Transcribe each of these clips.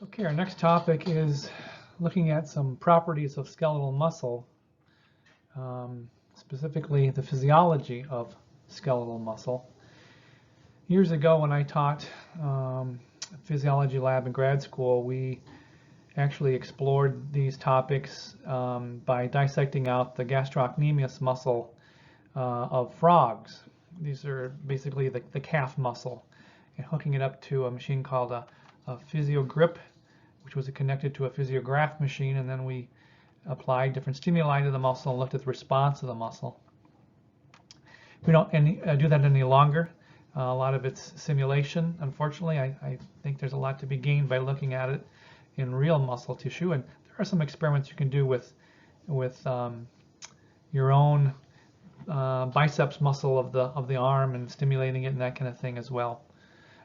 Okay, our next topic is looking at some properties of skeletal muscle, specifically the physiology of skeletal muscle. Years ago when I taught physiology lab in grad school, we actually explored these topics by dissecting out the gastrocnemius muscle of frogs. These are basically the calf muscle, and hooking it up to a machine called a physiogrip, which was connected to a physiograph machine, and then we applied different stimuli to the muscle and looked at the response of the muscle. We don't do that any longer. A lot of it's simulation, unfortunately. I think there's a lot to be gained by looking at it in real muscle tissue, and there are some experiments you can do with your own biceps muscle of the arm and stimulating it and that kind of thing as well.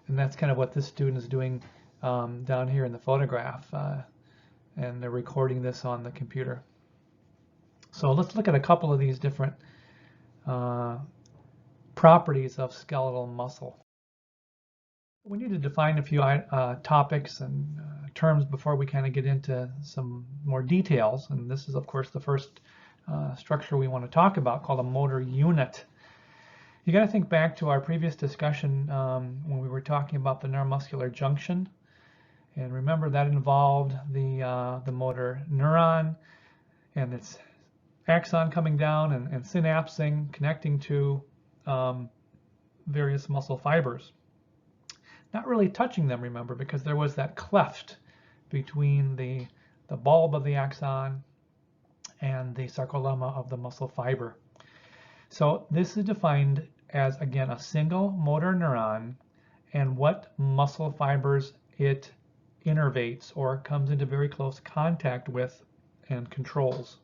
And that's kind of what this student is doing down here in the photograph, and they're recording this on the computer. So let's look at a couple of these different properties of skeletal muscle. We need to define a few topics and terms before we kind of get into some more details. And this is, of course, the first structure we want to talk about, called a motor unit. You got to think back to our previous discussion when we were talking about the neuromuscular junction. And remember that involved the motor neuron and its axon coming down and synapsing, connecting to various muscle fibers. Not really touching them, remember, because there was that cleft between the bulb of the axon and the sarcolemma of the muscle fiber. So this is defined as, again, a single motor neuron and what muscle fibers it innervates or comes into very close contact with and controls.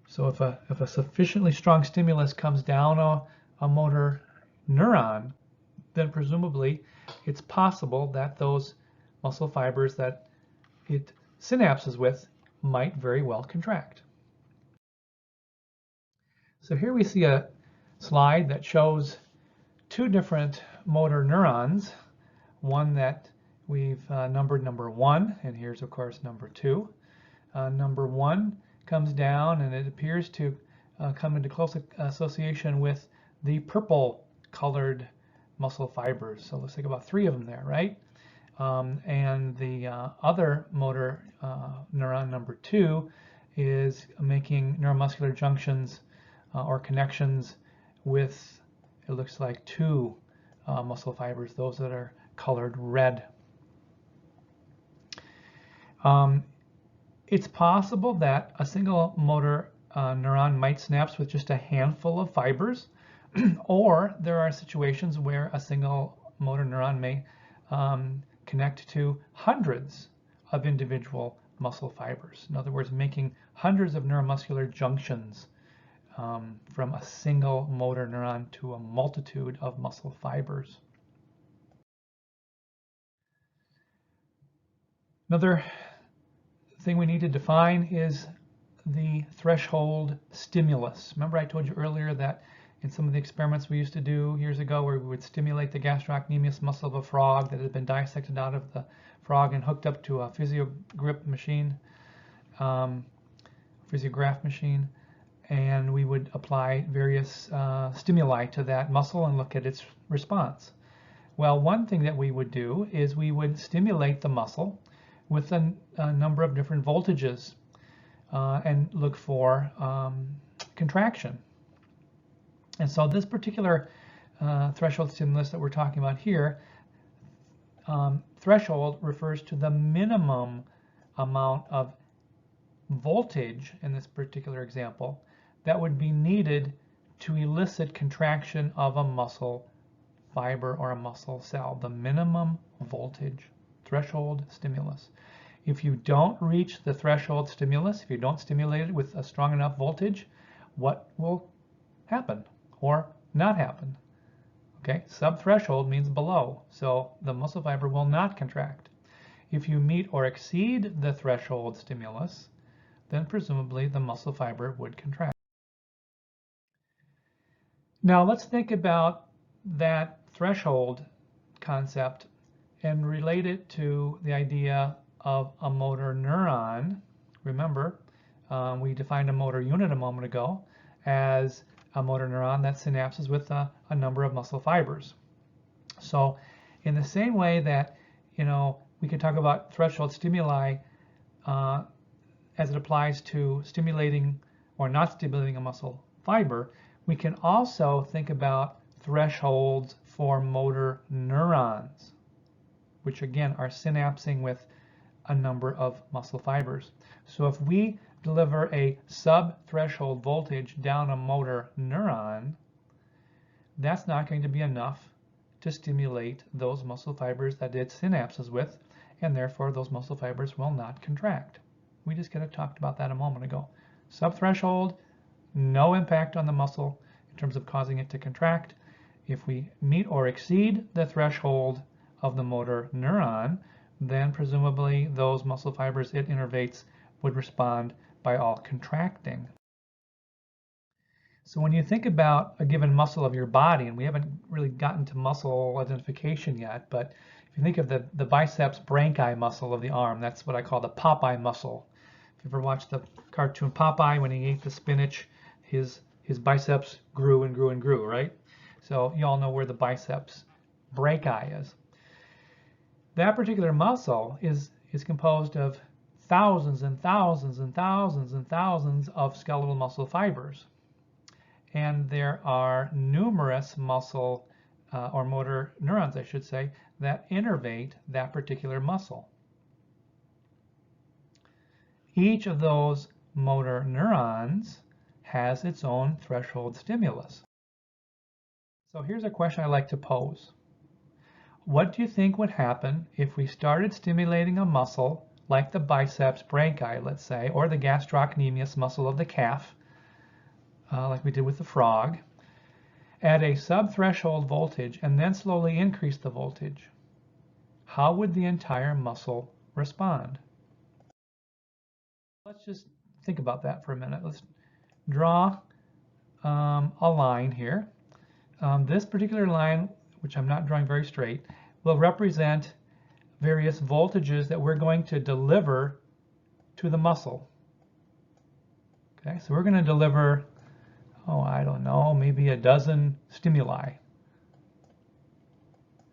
So if a sufficiently strong stimulus comes down a motor neuron, then presumably it's possible that those muscle fibers that it synapses with might very well contract. So here we see a slide that shows two different motor neurons, one that we've numbered number 1, and here's of course number 2. Number 1 comes down and it appears to come into close association with the purple colored muscle fibers. So let's think about 3 of them there, right? And the other motor neuron, number 2, is making neuromuscular junctions or connections with, it looks like, 2 muscle fibers, those that are colored red. It's possible that a single motor neuron might synapse with just a handful of fibers, or there are situations where a single motor neuron may connect to hundreds of individual muscle fibers. In other words, making hundreds of neuromuscular junctions from a single motor neuron to a multitude of muscle fibers. Another thing we need to define is the threshold stimulus. Remember I told you earlier that in some of the experiments we used to do years ago where we would stimulate the gastrocnemius muscle of a frog that had been dissected out of the frog and hooked up to a physiogrip machine, physiograph machine, and we would apply various stimuli to that muscle and look at its response. Well, one thing that we would do is we would stimulate the muscle with a number of different voltages and look for contraction. And so this particular threshold stimulus that we're talking about here, threshold refers to the minimum amount of voltage in this particular example that would be needed to elicit contraction of a muscle fiber or a muscle cell, the minimum voltage threshold stimulus. If you don't reach the threshold stimulus, if you don't stimulate it with a strong enough voltage, what will happen or not happen? Okay, subthreshold means below, so the muscle fiber will not contract. If you meet or exceed the threshold stimulus, then presumably the muscle fiber would contract. Now let's think about that threshold concept and relate it to the idea of a motor neuron. Remember, we defined a motor unit a moment ago as a motor neuron that synapses with a number of muscle fibers. So in the same way that, we can talk about threshold stimuli as it applies to stimulating or not stimulating a muscle fiber, we can also think about thresholds for motor neurons, which again are synapsing with a number of muscle fibers. So if we deliver a sub-threshold voltage down a motor neuron, that's not going to be enough to stimulate those muscle fibers that it synapses with, and therefore those muscle fibers will not contract. We just kind of talked about that a moment ago. Sub-threshold, no impact on the muscle in terms of causing it to contract. If we meet or exceed the threshold of the motor neuron, then presumably those muscle fibers it innervates would respond by all contracting. So when you think about a given muscle of your body, and we haven't really gotten to muscle identification yet, but if you think of the biceps brachii muscle of the arm, that's what I call the Popeye muscle. If you ever watched the cartoon Popeye, when he ate the spinach, his biceps grew and grew and grew, right? So you all know where the biceps brachii is. That particular muscle is composed of thousands and thousands and thousands and thousands of skeletal muscle fibers. And there are numerous muscle or motor neurons, I should say, that innervate that particular muscle. Each of those motor neurons has its own threshold stimulus. So here's a question I like to pose. What do you think would happen if we started stimulating a muscle like the biceps brachii, let's say, or the gastrocnemius muscle of the calf, like we did with the frog, at a sub-threshold voltage and then slowly increase the voltage? How would the entire muscle respond? Let's just think about that for a minute. Let's draw a line here. This particular line, which I'm not drawing very straight, will represent various voltages that we're going to deliver to the muscle. Okay, so we're going to deliver, I don't know, maybe a dozen stimuli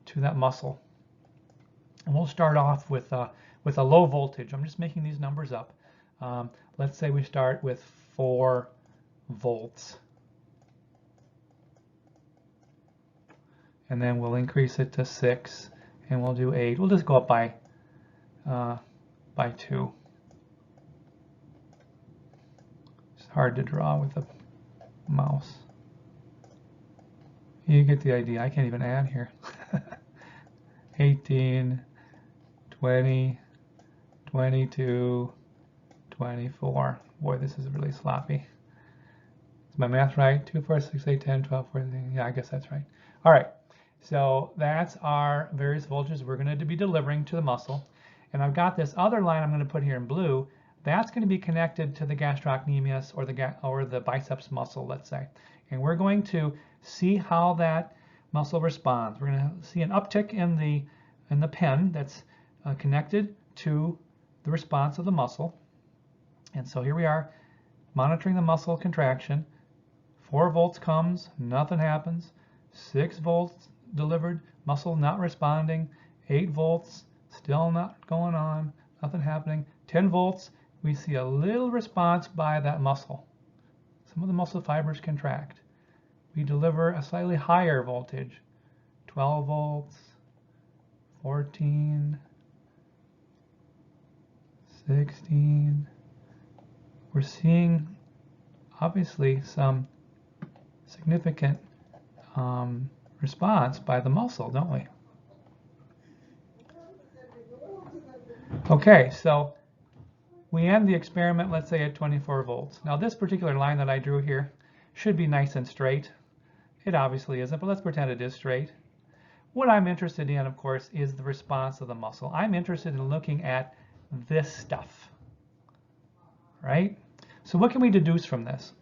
to that muscle. And we'll start off with a low voltage. I'm just making these numbers up. Let's say we start with 4 volts. And then we'll increase it to 6, and we'll do 8. We'll just go up by 2. It's hard to draw with a mouse. You get the idea. I can't even add here. 18, 20, 22, 24. Boy, this is really sloppy. Is my math right? 2, 4, 6, 8, 10, 12, 14. Yeah, I guess that's right. All right. So that's our various voltages we're going to be delivering to the muscle. And I've got this other line I'm going to put here in blue. That's going to be connected to the gastrocnemius or the biceps muscle, let's say. And we're going to see how that muscle responds. We're going to see an uptick in the pen that's connected to the response of the muscle. And so here we are monitoring the muscle contraction. 4 volts comes, nothing happens. 6 volts delivered, muscle not responding. 8 volts, still not going on, nothing happening. 10 volts, we see a little response by that muscle. Some of the muscle fibers contract. We deliver a slightly higher voltage, 12 volts, 14, 16. We're seeing obviously some significant response by the muscle, don't we? Okay, so we end the experiment, let's say, at 24 volts. Now this particular line that I drew here should be nice and straight. It obviously isn't, but let's pretend it is straight. What I'm interested in, of course, is the response of the muscle. I'm interested in looking at this stuff, right? So what can we deduce from this?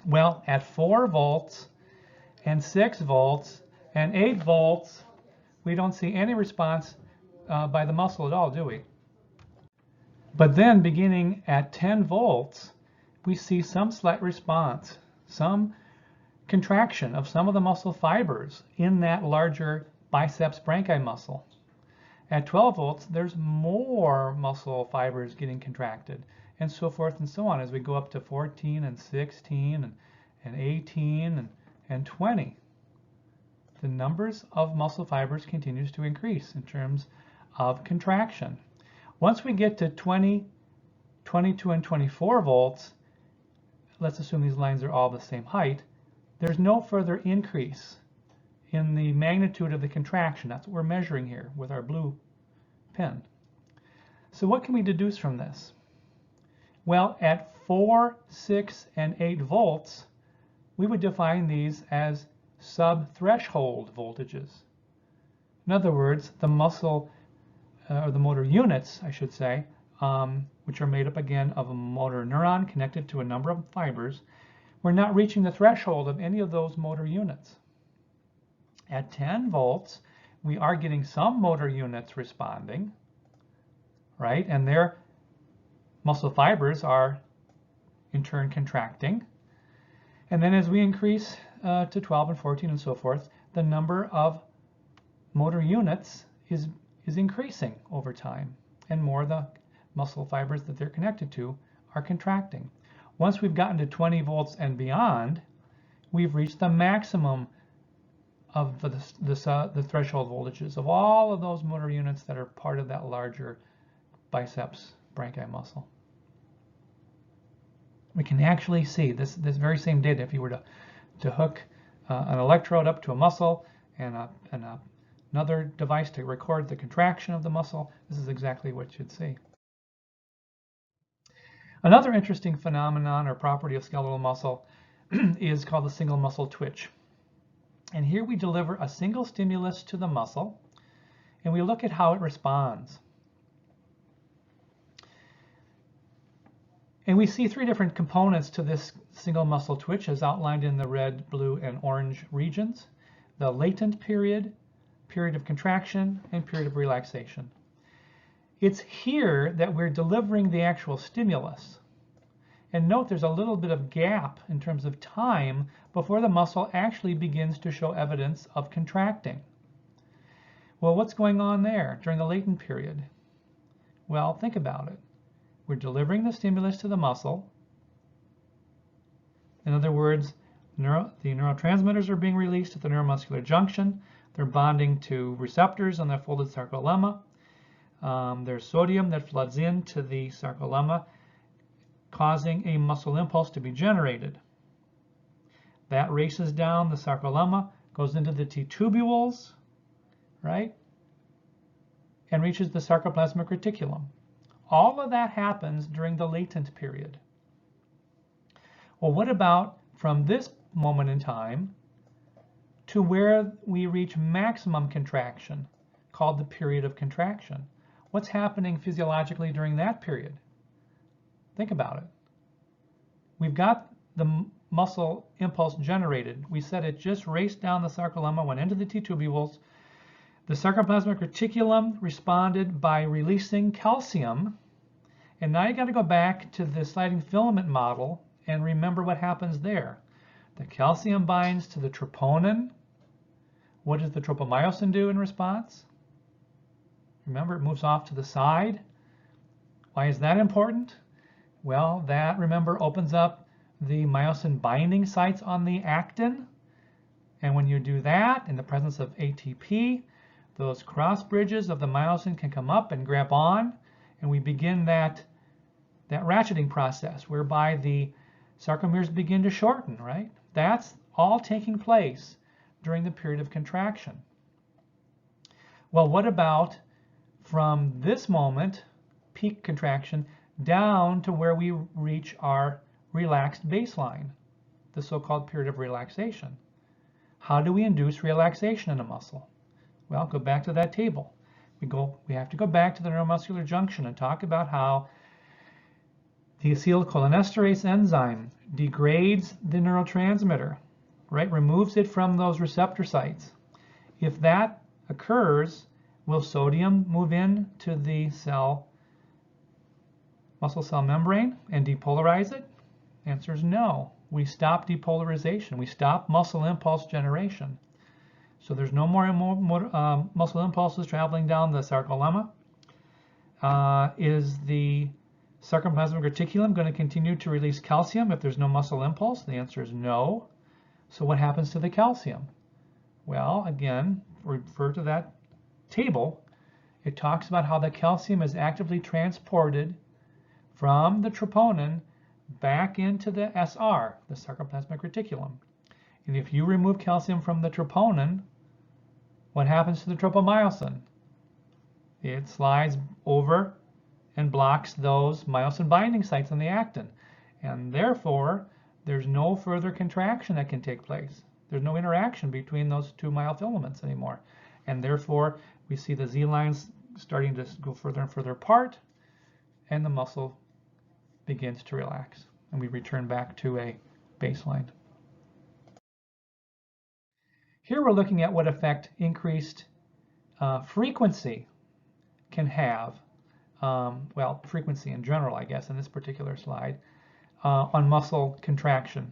Well, at 4 volts and 6 volts and 8 volts, we don't see any response by the muscle at all, do we? But then beginning at 10 volts, we see some slight response, some contraction of some of the muscle fibers in that larger biceps brachii muscle. At 12 volts, there's more muscle fibers getting contracted, and so forth and so on as we go up to 14 and 16 and 18 and 20. The numbers of muscle fibers continues to increase in terms of contraction. Once we get to 20, 22, and 24 volts, let's assume these lines are all the same height, there's no further increase in the magnitude of the contraction. That's what we're measuring here with our blue pen. So what can we deduce from this? Well, at 4, 6, and 8 volts, we would define these as sub-threshold voltages. In other words, the muscle, or the motor units, I should say, which are made up again of a motor neuron connected to a number of fibers, we're not reaching the threshold of any of those motor units. At 10 volts, we are getting some motor units responding, right? And their muscle fibers are in turn contracting. And then as we increase to 12 and 14 and so forth, the number of motor units is increasing over time, and more of the muscle fibers that they're connected to are contracting. Once we've gotten to 20 volts and beyond, we've reached the maximum of the threshold voltages of all of those motor units that are part of that larger biceps brachii muscle. We can actually see this very same data if you were to hook an electrode up to a muscle and another device to record the contraction of the muscle. This is exactly what you'd see. Another interesting phenomenon or property of skeletal muscle is called the single muscle twitch. And here we deliver a single stimulus to the muscle, and we look at how it responds. And we see three different components to this single muscle twitch as outlined in the red, blue, and orange regions: the latent period, period of contraction, and period of relaxation. It's here that we're delivering the actual stimulus. And note there's a little bit of gap in terms of time before the muscle actually begins to show evidence of contracting. Well, what's going on there during the latent period? Well, think about it. We're delivering the stimulus to the muscle. In other words, the neurotransmitters are being released at the neuromuscular junction. They're bonding to receptors on the folded sarcolemma. There's sodium that floods into the sarcolemma, causing a muscle impulse to be generated. That races down the sarcolemma, goes into the T-tubules, right, and reaches the sarcoplasmic reticulum. All of that happens during the latent period. Well, what about from this moment in time to where we reach maximum contraction, called the period of contraction? What's happening physiologically during that period? Think about it. We've got the muscle impulse generated. We said it just raced down the sarcolemma, went into the T-tubules. The sarcoplasmic reticulum responded by releasing calcium. And now you got to go back to the sliding filament model and remember what happens there. The calcium binds to the troponin. What does the tropomyosin do in response? Remember, it moves off to the side. Why is that important? Well, that, remember, opens up the myosin binding sites on the actin. And when you do that, in the presence of ATP, those cross bridges of the myosin can come up and grab on, and we begin that ratcheting process whereby the sarcomeres begin to shorten, right? That's all taking place during the period of contraction. Well, what about from this moment, peak contraction, down to where we reach our relaxed baseline, the so-called period of relaxation? How do we induce relaxation in a muscle? Well, go back to that table. We have to go back to the neuromuscular junction and talk about how the acetylcholinesterase enzyme degrades the neurotransmitter, right? Removes it from those receptor sites. If that occurs, will sodium move in to the muscle cell membrane and depolarize it? The answer is no. We stop depolarization. We stop muscle impulse generation. So there's no more muscle impulses traveling down the sarcolemma. Is the sarcoplasmic reticulum going to continue to release calcium if there's no muscle impulse? The answer is no. So what happens to the calcium? Well, again, refer to that table. It talks about how the calcium is actively transported from the troponin back into the SR, the sarcoplasmic reticulum. And if you remove calcium from the troponin, what happens to the tropomyosin? It slides over and blocks those myosin binding sites on the actin. And therefore, there's no further contraction that can take place. There's no interaction between those two myofilaments anymore. And therefore, we see the Z lines starting to go further and further apart, and the muscle begins to relax. And we return back to a baseline. Here we're looking at what effect increased frequency can have, well, frequency in general, I guess, in this particular slide, on muscle contraction.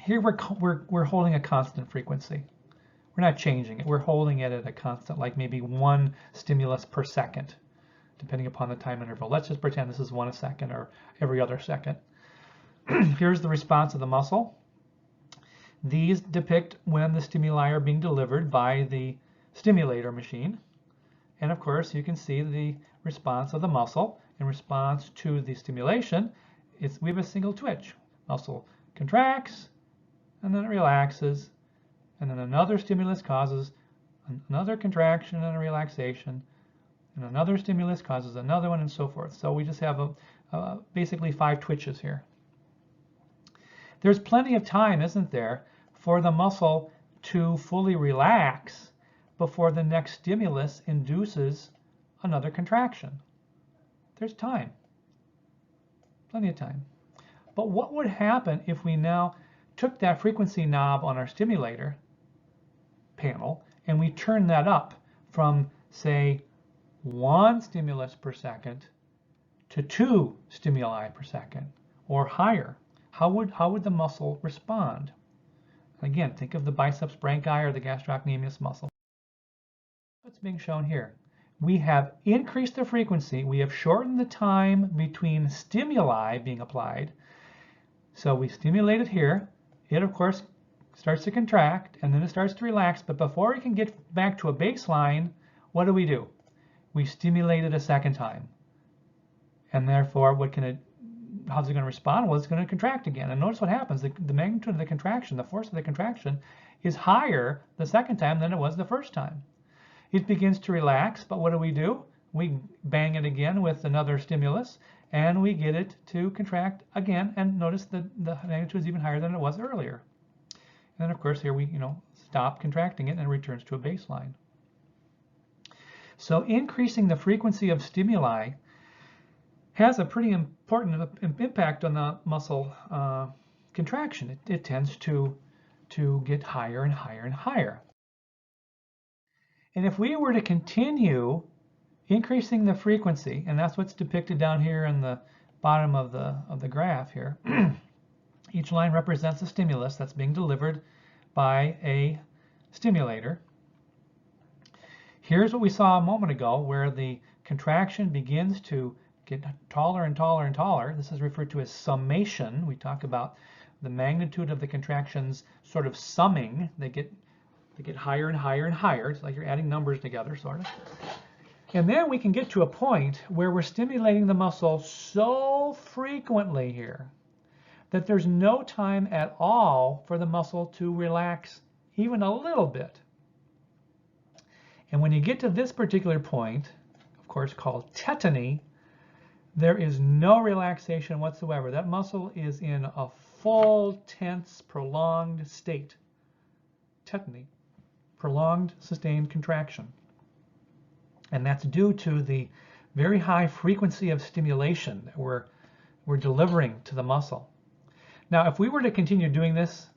Here we're holding a constant frequency. We're not changing it. We're holding it at a constant, like maybe 1 stimulus per second, depending upon the time interval. Let's just pretend this is 1 a second or every other second. Here's the response of the muscle. These depict when the stimuli are being delivered by the stimulator machine. And of course, you can see the response of the muscle in response to the stimulation. We have a single twitch. Muscle contracts, and then it relaxes, and then another stimulus causes another contraction and a relaxation, and another stimulus causes another one, and so forth. So we just have basically 5 twitches here. There's plenty of time, isn't there, for the muscle to fully relax before the next stimulus induces another contraction. There's time, plenty of time. But what would happen if we now took that frequency knob on our stimulator panel and we turned that up from, say, 1 stimulus per second to 2 stimuli per second or higher? How would the muscle respond? Again, think of the biceps brachii or the gastrocnemius muscle. What's being shown here? We have increased the frequency. We have shortened the time between stimuli being applied. So we stimulate it here. It, of course, starts to contract, and then it starts to relax. But before it can get back to a baseline, what do? We stimulate it a second time. And therefore, how's it going to respond? Well, it's going to contract again. And notice what happens. The magnitude of the contraction, the force of the contraction, is higher the second time than it was the first time. It begins to relax, but what do? We bang it again with another stimulus, and we get it to contract again. And notice the magnitude is even higher than it was earlier. And then, of course, here we stop contracting it and it returns to a baseline. So increasing the frequency of stimuli has a pretty important impact on the muscle contraction. It tends to get higher and higher and higher. And if we were to continue increasing the frequency, and that's what's depicted down here in the bottom of the graph here, each line represents a stimulus that's being delivered by a stimulator. Here's what we saw a moment ago, where the contraction begins to get taller and taller and taller. This is referred to as summation. We talk about the magnitude of the contractions sort of summing. They get higher and higher and higher. It's like you're adding numbers together, sort of. And then we can get to a point where we're stimulating the muscle so frequently here that there's no time at all for the muscle to relax even a little bit. And when you get to this particular point, of course called tetany, there is no relaxation whatsoever. That muscle is in a full, tense, prolonged state. Tetany, prolonged, sustained contraction. And that's due to the very high frequency of stimulation that we're delivering to the muscle. Now, if we were to continue doing this,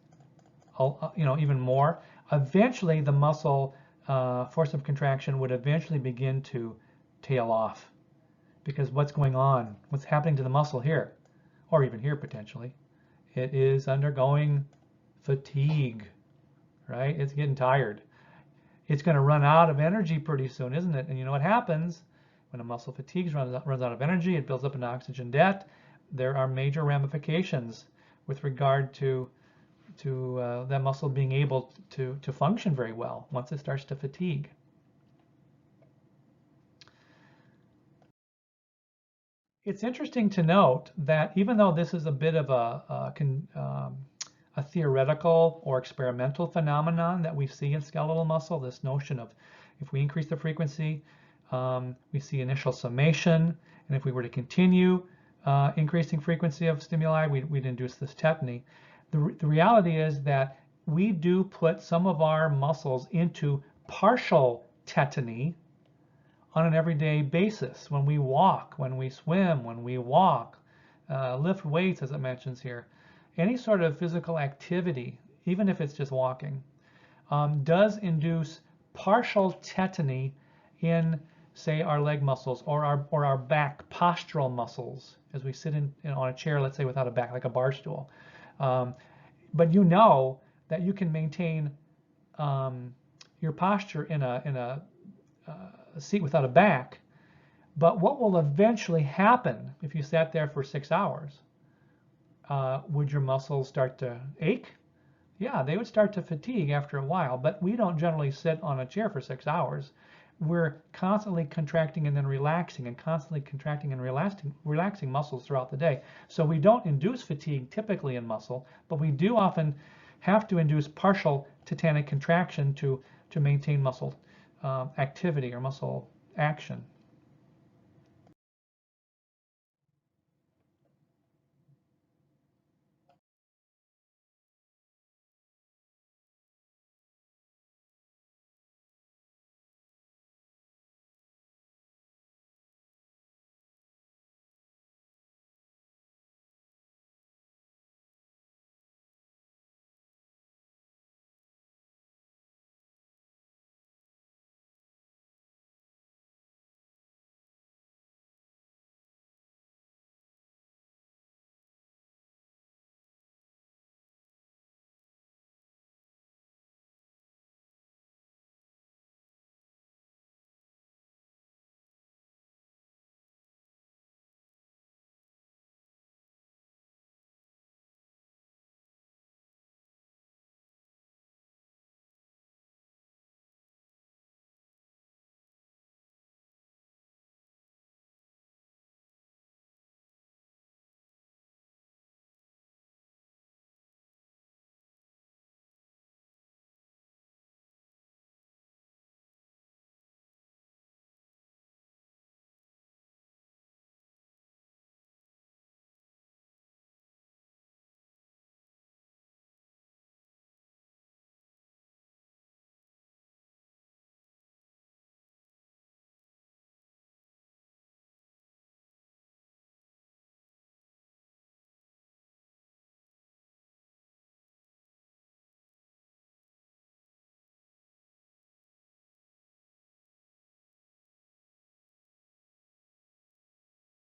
even more, eventually the muscle force of contraction would eventually begin to tail off. Because what's going on, what's happening to the muscle here, or even here potentially, it is undergoing fatigue, right? It's getting tired. It's going to run out of energy pretty soon, isn't it? And you know what happens when a muscle fatigues, runs out of energy, it builds up an oxygen debt. There are major ramifications with regard to that muscle being able to function very well once it starts to fatigue. It's interesting to note that even though this is a bit of a theoretical or experimental phenomenon that we see in skeletal muscle, this notion of if we increase the frequency, we see initial summation, and if we were to continue increasing frequency of stimuli, we'd induce this tetany. The reality is that we do put some of our muscles into partial tetany on an everyday basis, when we walk, when we swim, when we walk, lift weights, as it mentions here. Any sort of physical activity, even if it's just walking, does induce partial tetany in, say, our leg muscles or our back postural muscles as we sit on a chair, let's say, without a back, like a bar stool. But you know that you can maintain your posture in a seat without a back, but what will eventually happen if you sat there for 6 hours? Would your muscles start to ache? Yeah, they would start to fatigue after a while, but we don't generally sit on a chair for 6 hours. We're constantly contracting and then relaxing, and constantly contracting and relaxing muscles throughout the day. So we don't induce fatigue typically in muscle, but we do often have to induce partial tetanic contraction to maintain muscle activity or muscle action.